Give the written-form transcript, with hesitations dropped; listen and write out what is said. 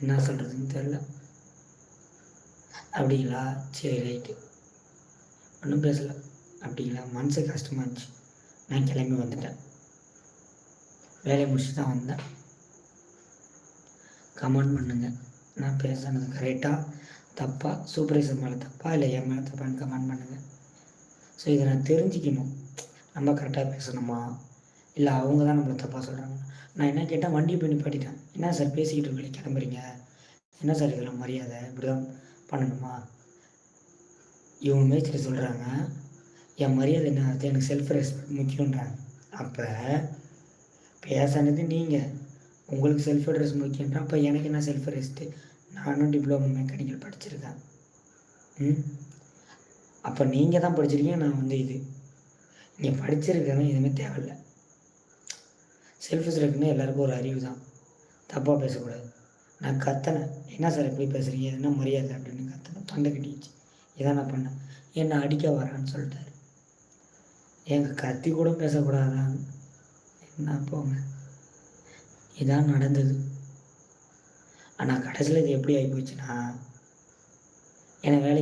என்ன சொல்கிறதுன்னு தெரில. அப்படிங்களா, சரி ரைட்டு, ஒன்றும் பேசலை. அப்படிங்களா, மனசு கஷ்டமாக இருந்துச்சு. நான் கிளம்பி வந்துட்டேன். வேலையை முடிச்சுட்டு தான் வந்தேன். கமெண்ட் பண்ணுங்கள், நான் பேசுனது கரெக்டாக தப்பாக, சூப்பர்வைசர் மேலே தப்பா இல்லை என் மேலே தப்பான்னு கமெண்ட் பண்ணுங்கள். ஸோ இதை நான் தெரிஞ்சுக்கணும், நம்ம கரெக்டாக பேசணுமா இல்லை அவங்க தான் நம்மளை தப்பாக சொல்கிறாங்க. நான் என்ன கேட்டால் வண்டியை போய் நிப்பாட்டிட்டேன். என்ன சார் பேசிக்கிட்டு இருக்கீங்க, கிளம்புறீங்க, என்ன சார் இதெல்லாம் மரியாதை, இப்படி தான் பண்ணணுமா? இவங்க மேய்ச்சிட்டு சொல்கிறாங்க என் மரியாதை என்ன, அது எனக்கு செல்ஃப் ரெஸ்பெக்ட் முக்கியன்றாங்க. அப்போ பேசானது நீங்கள், உங்களுக்கு செல்ஃப் அட்ரெஸ் முக்கியன்ற, அப்போ எனக்கு என்ன செல்ஃப் ரெஸ்ட்டு? நானும் டிப்ளமோ மெக்கானிக்கல் படிச்சிருக்கேன். அப்போ நீங்கள் தான் படிச்சிருக்கீங்க, நான் வந்து இது நீங்கள் படிச்சிருக்கேன்னா எதுவுமே தேவையில்லை. செல்ஃப் ரெஸ்பெக்ட்னு எல்லாருக்கும் ஒரு அறிவு தான், தப்பாக பேசக்கூடாது. நான் கத்தினேன், என்ன சார் எப்படி பேசுகிறீங்க, என்ன மரியாதை அப்படின்னு கத்தினேன். தொண்டை கட்டிச்சு. இதான் நான் பண்ணேன். என்னை அடிக்க வரான்னு சொல்லிட்டாரு. எங்கள் கத்தி கூட பேசக்கூடாதான், என்ன போங்க. இதான் நடந்தது. ஆனால் கடைசியில் இது எப்படி ஆகி போச்சுன்னா, என்னை வேலைக்கு